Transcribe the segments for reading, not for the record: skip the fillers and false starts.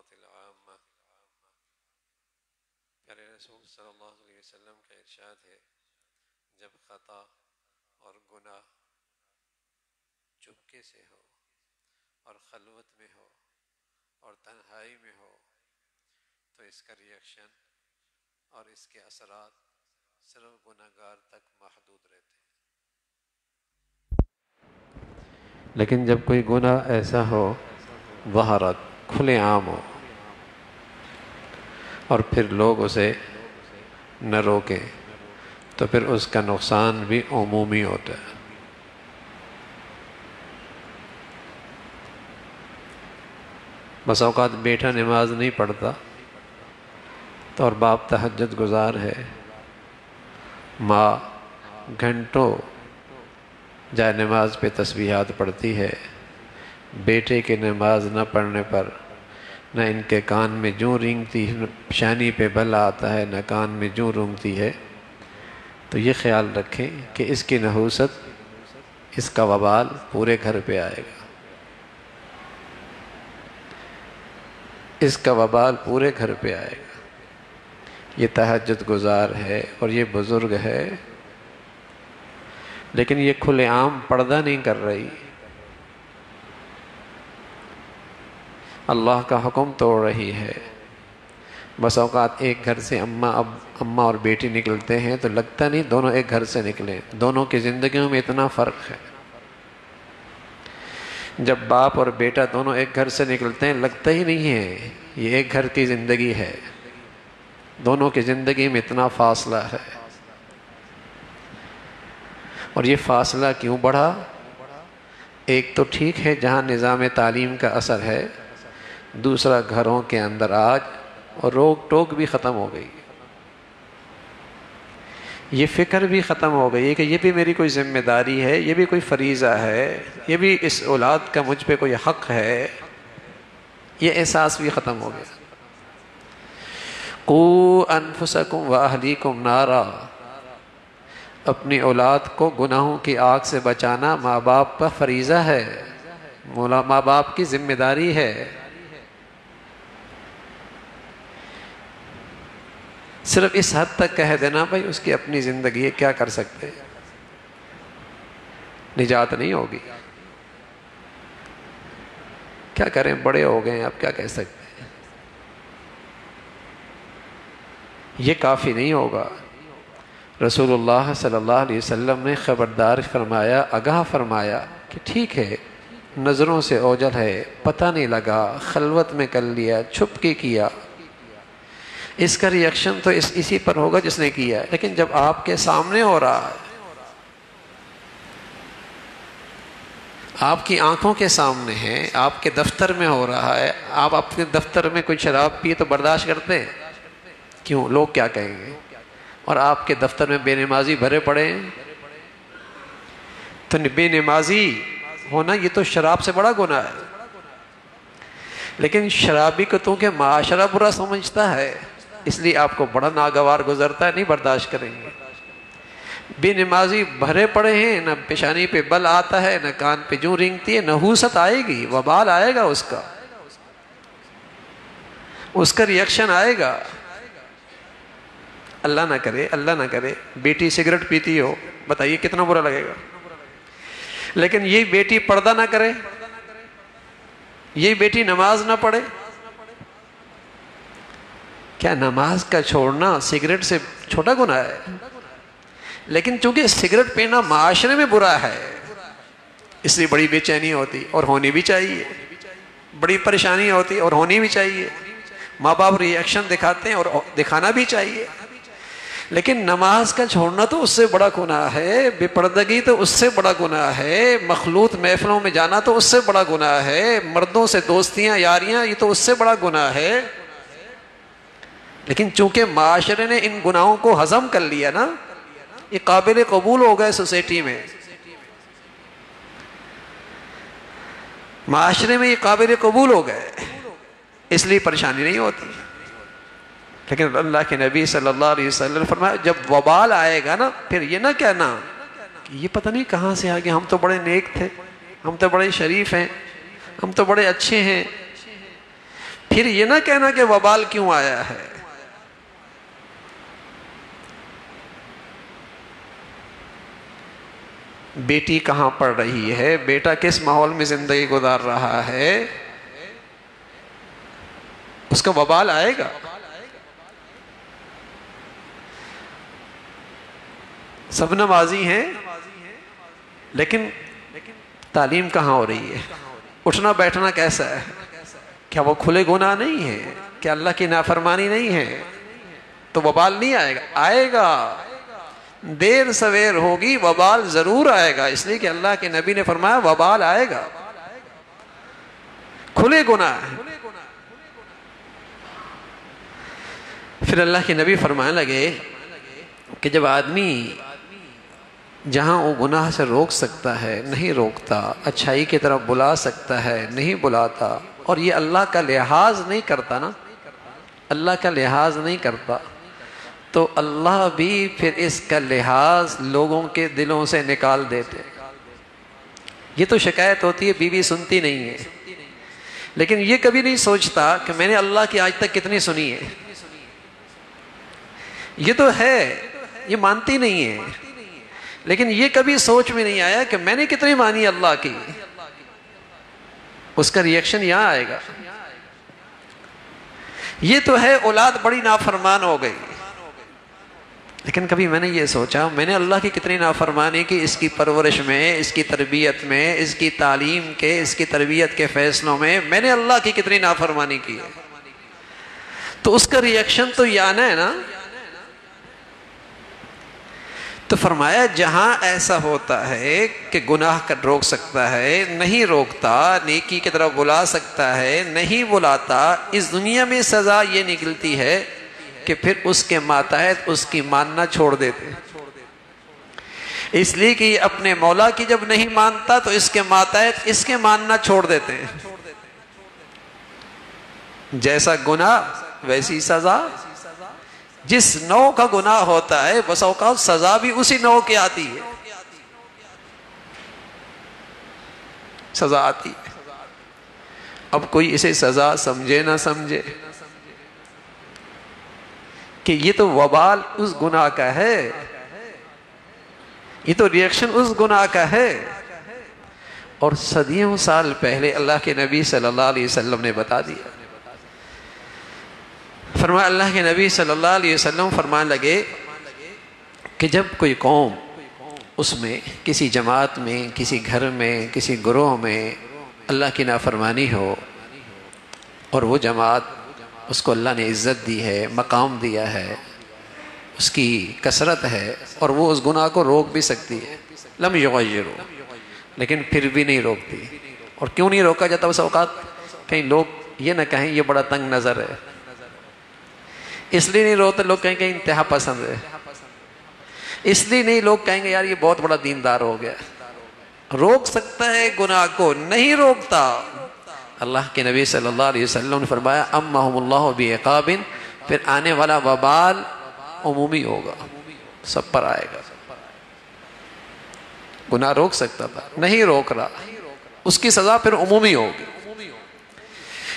الصلاة العامة۔ پیارے رسول صلی اللہ علیہ وسلم کا ارشاد ہے، جب خطا اور گناہ چپکے سے ہو اور خلوت میں ہو اور تنہائی میں ہو تو اس کا ریئیکشن اور اس کے اثرات صرف گناہگار تک محدود رہتے ہیں۔ لیکن جب کوئی گناہ ایسا ہو ظہرت کھلے عام ہو اور پھر لوگ اسے نہ روکیں تو پھر اس کا نقصان بھی عمومی ہوتا ہے۔ بس اوقات بیٹا نماز نہیں پڑھتا تو اور باپ تہجد گزار ہے، ماں گھنٹوں جائے نماز پہ تسبیحات پڑھتی ہے، بیٹے کے نماز نہ پڑھنے پر نہ ان کے کان میں جوں رینگتی ہے، شانی پہ بلا آتا ہے، نہ کان میں جوں رونگتی ہے، تو یہ خیال رکھیں کہ اس کی نحوست، اس کا وبال پورے گھر پہ آئے گا، اس کا وبال پورے گھر پہ آئے گا۔ یہ تہجد گزار ہے اور یہ بزرگ ہے، لیکن یہ کھلے عام پردہ نہیں کر رہی، اللہ کا حکم توڑ رہی ہے۔ بس اوقات ایک گھر سے اماں اور بیٹی نکلتے ہیں تو لگتا نہیں دونوں ایک گھر سے نکلے، دونوں کی زندگیوں میں اتنا فرق ہے۔ جب باپ اور بیٹا دونوں ایک گھر سے نکلتے ہیں لگتا ہی نہیں ہے یہ ایک گھر کی زندگی ہے، دونوں کی زندگی میں اتنا فاصلہ ہے۔ اور یہ فاصلہ کیوں بڑھا؟ ایک تو ٹھیک ہے جہاں نظام تعلیم کا اثر ہے، دوسرا گھروں کے اندر آج اور روک ٹوک بھی ختم ہو گئی، یہ فکر بھی ختم ہو گئی کہ یہ بھی میری کوئی ذمہ داری ہے، یہ بھی کوئی فریضہ ہے، یہ بھی اس اولاد کا مجھ پہ کوئی حق ہے، یہ احساس بھی ختم ہو گیا۔ قُوا أَنفُسَكُمْ وَأَهْلِيكُمْ نَارًا، اپنی اولاد کو گناہوں کی آگ سے بچانا ماں باپ کا فریضہ ہے، ماں باپ کی ذمہ داری ہے۔ صرف اس حد تک کہہ دینا بھائی اس کی اپنی زندگی ہے، کیا کر سکتے، نجات نہیں ہوگی، کیا کریں، بڑے ہو گئے ہیں، اب کیا کہہ سکتے ہیں، یہ کافی نہیں ہوگا۔ رسول اللہ صلی اللہ علیہ وسلم نے خبردار فرمایا، آگاہ فرمایا کہ ٹھیک ہے نظروں سے اوجھل ہے، پتہ نہیں لگا، خلوت میں کر لیا، چھپ کے کیا، اس کا ریئیکشن تو اسی پر ہوگا جس نے کیا ہے، لیکن جب آپ کے سامنے ہو رہا ہے، آپ کی آنکھوں کے سامنے ہے، آپ کے دفتر میں ہو رہا ہے، آپ اپنے دفتر میں کوئی شراب پیے تو برداشت کرتے ہیں؟ کیوں؟ لوگ کیا کہیں گے؟ اور آپ کے دفتر میں بے نمازی بھرے پڑے ہیں، تو بے نمازی ہونا یہ تو شراب سے بڑا گناہ ہے، لیکن شرابی کو تو کہ معاشرہ برا سمجھتا ہے اس لیے آپ کو بڑا ناگوار گزرتا ہے، نہیں برداشت کریں گے۔ بے نمازی بھرے پڑے ہیں، نہ پیشانی پہ بل آتا ہے، نہ کان پہ جوں رینگتی ہے، نحوست آئے گی، وبال آئے گا، اس کا ریئیکشن آئے گا۔ اللہ نہ کرے بیٹی سگریٹ پیتی ہو، بتائیے کتنا برا لگے گا، لیکن یہ بیٹی پردہ نہ کرے، یہ بیٹی نماز نہ پڑھے، کیا نماز کا چھوڑنا سگریٹ سے چھوٹا گناہ ہے؟ لیکن چونکہ سگریٹ پینا معاشرے میں برا ہے اس لیے بڑی بے چینی ہوتی اور ہونی بھی چاہیے، بڑی پریشانی ہوتی اور ہونی بھی چاہیے، ماں باپ ریئیکشن دکھاتے ہیں اور دکھانا بھی چاہیے، لیکن نماز کا چھوڑنا تو اس سے بڑا گناہ ہے، بے پردگی تو اس سے بڑا گناہ ہے، مخلوط محفلوں میں جانا تو اس سے بڑا گناہ ہے، مردوں سے دوستیاں یاریاں یہ تو اس سے بڑا گناہ ہے، لیکن چونکہ معاشرے نے ان گناہوں کو ہضم کر لیا نا، یہ قابل قبول ہو گئے سوسائٹی میں، معاشرے میں یہ قابل قبول ہو گئے، اس لیے پریشانی نہیں ہوتی۔ لیکن اللہ کے نبی صلی اللہ علیہ وسلم نے فرمایا جب وبال آئے گا نا، پھر یہ نہ کہنا کہ یہ پتہ نہیں کہاں سے آ گیا، ہم تو بڑے نیک تھے، ہم تو بڑے شریف ہیں، ہم تو بڑے اچھے ہیں، پھر یہ نہ کہنا کہ وبال کیوں آیا ہے. بیٹی کہاں پڑھ رہی ہے، بیٹا کس ماحول میں زندگی گزار رہا ہے، اس کا وبال آئے گا. سب نمازی ہیں لیکن تعلیم کہاں ہو رہی ہے، اٹھنا بیٹھنا کیسا ہے، کیا وہ کھلے گناہ نہیں ہے، کیا اللہ کی نافرمانی نہیں ہے، تو وبال نہیں آئے گا. آئے گا، دیر سویر ہوگی، وبال ضرور آئے گا. اس لیے کہ اللہ کے نبی نے فرمایا وبال آئے گا، کھلے گناہ ہیں. پھر اللہ کے نبی فرمانے لگے کہ جب آدمی جہاں وہ گناہ سے روک سکتا ہے نہیں روکتا، اچھائی کی طرف بلا سکتا ہے نہیں بلاتا، اور یہ اللہ کا لحاظ نہیں کرتا نا، اللہ کا لحاظ نہیں کرتا، تو اللہ بھی پھر اس کا لحاظ لوگوں کے دلوں سے نکال دیتے. یہ تو شکایت ہوتی ہے بیوی سنتی نہیں ہے، لیکن یہ کبھی نہیں سوچتا کہ میں نے اللہ کی آج تک کتنی سنی ہے. یہ تو ہے، یہ مانتی نہیں ہے، لیکن یہ کبھی سوچ میں نہیں آیا کہ میں نے کتنی مانی اللہ کی. اس کا ریئیکشن یہاں آئے گا. یہ تو ہے اولاد بڑی نافرمان ہو گئی، لیکن کبھی میں نے یہ سوچا میں نے اللہ کی کتنی نافرمانی کی، اس کی پرورش میں، اس کی تربیت میں، اس کی تعلیم کے، اس کی تربیت کے فیصلوں میں نے اللہ کی کتنی نافرمانی کی ہے. تو اس کا ریئیکشن تو یہ آنا ہے نا. تو فرمایا جہاں ایسا ہوتا ہے کہ گناہ کا روک سکتا ہے نہیں روکتا، نیکی کی طرف بلا سکتا ہے نہیں بلاتا، اس دنیا میں سزا یہ نکلتی ہے کہ پھر اس کے ماتحت اس کی ماننا چھوڑ دیتے. اس لیے کہ یہ اپنے مولا کی جب نہیں مانتا تو اس کے ماتحت اس کے ماننا چھوڑ دیتے ہیں. جیسا گناہ ویسی سزا. جس نوع کا گناہ ہوتا ہے بس اوقات سزا بھی اسی نوع کی آتی ہے، سزا آتی ہے. اب کوئی اسے سزا سمجھے نہ سمجھے کہ یہ تو وبال اس گناہ کا ہے، یہ تو ریئیکشن اس گناہ کا ہے. اور صدیوں سال پہلے اللہ کے نبی صلی اللہ علیہ وسلم نے بتا دیا. فرمایا اللہ کے نبی صلی اللہ علیہ وسلم فرمانے لگے کہ جب کوئی قوم اس میں کسی جماعت میں، کسی گھر میں، کسی گروہ میں اللہ کی نافرمانی ہو، اور وہ جماعت اس کو اللہ نے عزت دی ہے، مقام دیا ہے، اس کی کثرت ہے، اور وہ اس گناہ کو روک بھی سکتی ہے، لم یغیروا، لیکن پھر بھی نہیں روکتی. اور کیوں نہیں روکا جاتا اس اوقات؟ کہیں لوگ یہ نہ کہیں یہ بڑا تنگ نظر ہے، اس لیے نہیں روتے. لوگ کہیں کہ انتہا پسند ہے، اس لیے نہیں. لوگ کہیں گے یار یہ بہت بڑا دیندار ہو گیا. روک سکتا ہے گناہ کو، نہیں روکتا. اللہ کے نبی صلی اللہ علیہ وسلم نے فرمایا امہم اللہ بعقاب، پھر آنے والا وبال عمومی ہوگا، سب پر آئے گا. گناہ روک سکتا تھا نہیں روک رہا، اس کی سزا پھر عمومی ہوگی.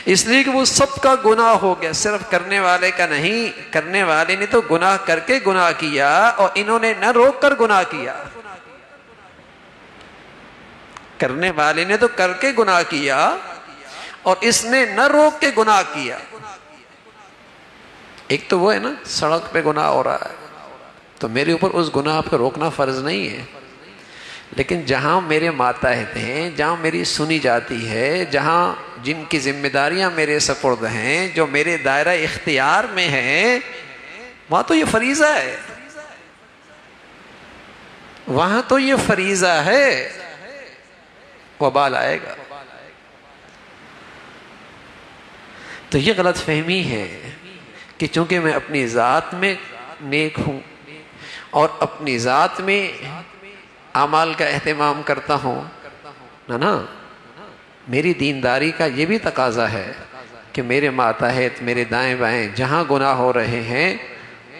اس لیے کہ وہ سب کا گناہ ہو گیا، صرف کرنے والے کا نہیں. کرنے والے نے تو گناہ کر کے گناہ کیا، اور انہوں نے نہ روک کر گناہ کیا. کرنے والے نے تو کر کے گناہ کیا، اور اس نے نہ روک کے گناہ کیا. ایک تو وہ ہے نا سڑک پہ گناہ ہو رہا ہے تو میرے اوپر اس گناہ پہ روکنا فرض نہیں ہے، لیکن جہاں میرے ماتحت ہیں، جہاں میری سنی جاتی ہے، جہاں جن کی ذمہ داریاں میرے سپرد ہیں، جو میرے دائرہ اختیار میں ہیں، وہاں تو یہ فریضہ ہے، وہاں تو یہ فریضہ ہے. وبال آئے گا. تو یہ غلط فہمی ہے کہ چونکہ میں اپنی ذات میں نیک ہوں اور اپنی ذات میں اعمال کا اہتمام کرتا ہوں نا، میری دینداری کا یہ بھی تقاضا ہے کہ میرے ماتحت، میرے دائیں بائیں جہاں گناہ ہو رہے ہیں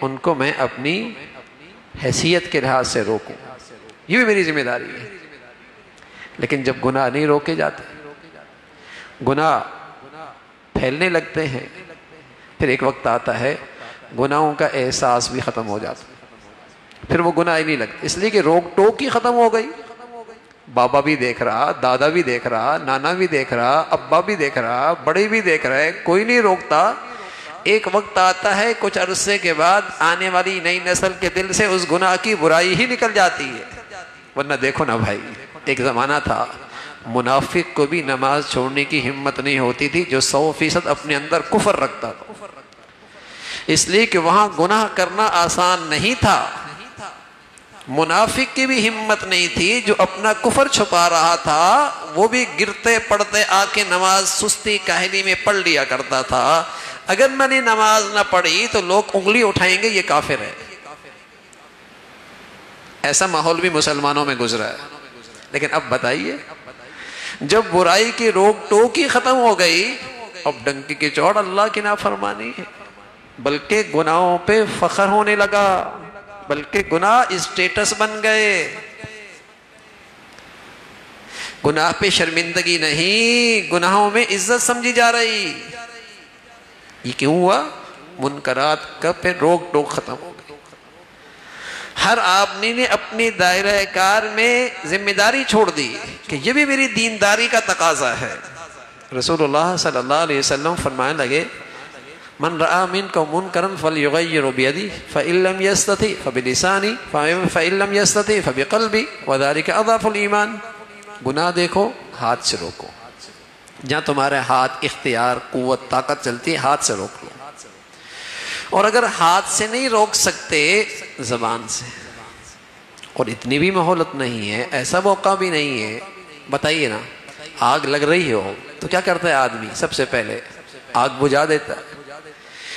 ان کو میں اپنی حیثیت کے لحاظ سے روکوں. یہ بھی میری ذمہ داری ہے. لیکن جب گناہ نہیں روکے جاتے، گناہ پھیلنے لگتے ہیں. پھر ایک وقت آتا ہے گناہوں کا احساس بھی ختم ہو جاتا ہے, پھر وہ گناہ ہی نہیں لگتے, اس لیے کہ روک ٹوک ہی ختم ہو گئی. بابا بھی دیکھ رہا, دادا بھی دیکھ رہا, نانا بھی دیکھ رہا, ابا بھی دیکھ رہا, بڑے بھی دیکھ رہے, کوئی نہیں روکتا. ایک وقت آتا ہے کچھ عرصے کے بعد آنے والی نئی نسل کے دل سے اس گناہ کی برائی ہی نکل جاتی ہے. ورنہ دیکھو نا بھائی, ایک زمانہ تھا منافق کو بھی نماز چھوڑنے کی ہمت نہیں ہوتی تھی جو 100% اپنے اندر کفر رکھتا تھا, اس لیے کہ وہاں گناہ کرنا آسان نہیں تھا. منافق کی بھی ہمت نہیں تھی جو اپنا کفر چھپا رہا تھا, وہ بھی گرتے پڑتے آ کے نماز سستی کاہلی میں پڑھ لیا کرتا تھا. اگر میں نے نماز نہ پڑھی تو لوگ انگلی اٹھائیں گے یہ کافر ہے. ایسا ماحول بھی مسلمانوں میں گزرا ہے. لیکن اب بتائیے, جب برائی کی روک ٹوک ہی ختم ہو گئی, اب ڈنکی کی چوٹ اللہ کی نافرمانی ہے, بلکہ گناہوں پہ فخر ہونے لگا, بلکہ گناہ اسٹیٹس بن گئے. گناہ پہ شرمندگی نہیں, گناہوں میں عزت سمجھی جا رہی. یہ کیوں ہوا؟ منکرات کا پہ روک ٹوک ختم ہو گئی. ہر آدمی نے اپنی دائرہ کار میں ذمہ داری چھوڑ دی کہ یہ بھی میری دینداری کا تقاضا ہے. رسول اللہ صلی اللہ علیہ وسلم فرمانے لگے, من رأى منكم منكرا فليغير بيده فإن لم يستطع فبلسانه فإن لم يستطع فبقلبه وذلك أضعف الإيمان. گناہ دیکھو, ہاتھ سے روکو. جہاں تمہارے ہاتھ اختیار قوت طاقت چلتی ہے ہاتھ سے روک لو, اور اگر ہاتھ سے نہیں روک سکتے زبان سے. اور اتنی بھی مہولت نہیں ہے, ایسا موقع بھی نہیں ہے. بتائیے نا, آگ لگ رہی ہو تو کیا کرتا ہے آدمی؟ سب سے پہلے آگ بجھا دیتا ہے.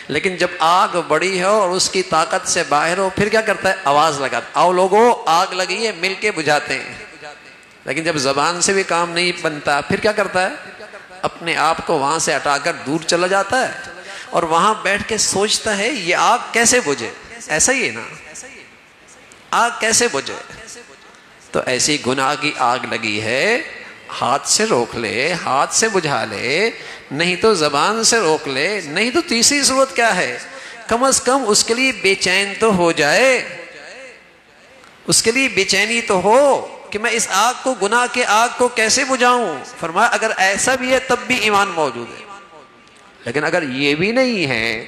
لیکن جب آگ بڑی ہو اور اس کی طاقت سے باہر ہو پھر کیا کرتا ہے؟ آواز لگاتا, آؤ لوگوں آگ لگی ہے, مل کے بجھاتے ہیں. لیکن جب زبان سے بھی کام نہیں بنتا پھر کیا کرتا ہے؟ اپنے آپ کو وہاں سے ہٹا کر دور چلا جاتا ہے اور وہاں بیٹھ کے سوچتا ہے یہ آگ کیسے بجھے. ایسا ہی ہے نا, آگ کیسے بجھے؟ تو ایسی گناہ کی آگ لگی ہے, ہاتھ سے روک لے, ہاتھ سے بجھا لے, نہیں تو زبان سے روک لے, نہیں تو تیسری صورت کیا ہے, کم از کم اس کے لیے بے چین تو ہو جائے, اس کے لیے بے چینی تو ہو کہ میں اس آگ کو, گناہ کے آگ کو کیسے بجھاؤں. فرمایا اگر ایسا بھی ہے تب بھی ایمان موجود ہے. لیکن اگر یہ بھی نہیں ہے,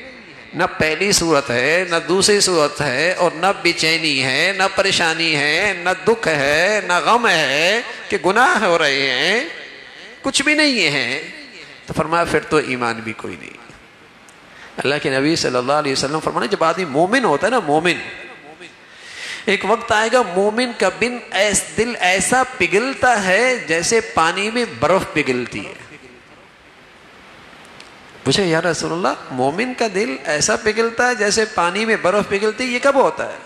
نہ پہلی صورت ہے نہ دوسری صورت ہے, اور نہ بے چینی ہے نہ پریشانی ہے نہ دکھ ہے نہ غم ہے کہ گناہ ہو رہے ہیں, کچھ بھی نہیں ہے, تو فرمایا پھر تو ایمان بھی کوئی نہیں. اللہ کے نبی صلی اللہ علیہ وسلم فرمانے جب آدمی مومن ہوتا ہے نا, مومن, ایک وقت آئے گا مومن کا دل ایسا پگھلتا ہے جیسے پانی میں برف پگھلتی ہے. پوچھے یا رسول اللہ, مومن کا دل ایسا پگھلتا ہے جیسے پانی میں برف پگھلتی ہے, یہ کب ہوتا ہے؟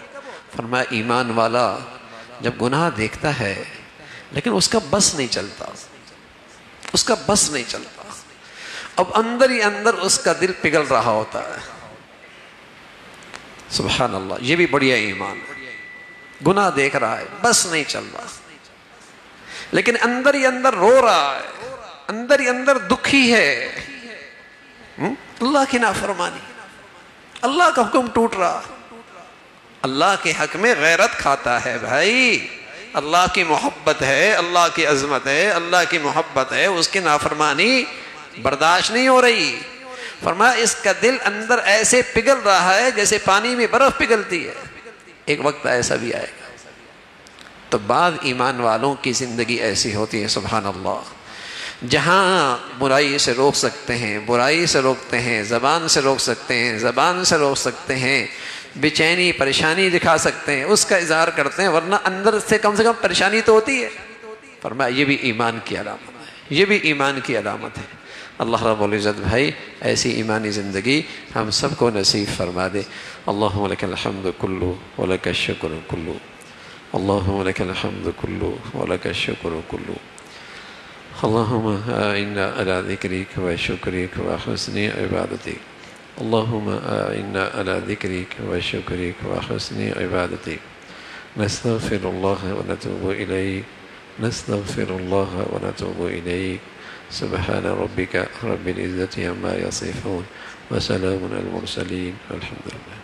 فرمایا ایمان والا جب گناہ دیکھتا ہے لیکن اس کا بس نہیں چلتا, اس کا بس نہیں چلتا, اب اندر ہی اندر اس کا دل پگھل رہا ہوتا ہے. سبحان اللہ, یہ بھی بڑھیا ایمان. گناہ دیکھ رہا ہے, بس نہیں چل رہا, لیکن اندر ہی اندر رو رہا ہے, اندر ہی اندر دکھی ہے. اللہ کی نافرمانی, اللہ کا حکم ٹوٹ رہا, اللہ کے حق میں غیرت کھاتا ہے بھائی. اللہ کی محبت ہے, اللہ کی عظمت ہے, اللہ کی محبت ہے, اس کی نافرمانی برداشت نہیں ہو رہی. فرمایا اس کا دل اندر ایسے پگھل رہا ہے جیسے پانی میں برف پگھلتی ہے. ایک وقت ایسا بھی آئے گا. تو بعض ایمان والوں کی زندگی ایسی ہوتی ہے سبحان اللہ, جہاں برائی سے روک سکتے ہیں برائی سے روکتے ہیں, زبان سے روک سکتے ہیں زبان سے روک سکتے ہیں, بے چینی پریشانی دکھا سکتے ہیں اس کا اظہار کرتے ہیں, ورنہ اندر سے کم پریشانی تو ہوتی ہے. فرمایا یہ بھی ایمان کی علامت ہے, یہ بھی ایمان کی علامت ہے. اللہ رب العزت بھائی ایسی ایمانی زندگی ہم سب کو نصیب فرما دے. اللہم لک الحمد کلو ولک الشکر کلو, اللہم لک الحمد کلو ولک الشکر کلو. اللہم اعنا علی ذکرک و شکرک و حسن عبادتک. اللہم اعنا علی ذکرک و شکرک و حسن عبادتک. نستغفر اللہ و نتوب الیک, نستغفر اللہ و نتوب الیک, سبحان ربك رب العزة عما يصفون وسلام على المرسلين والحمد لله.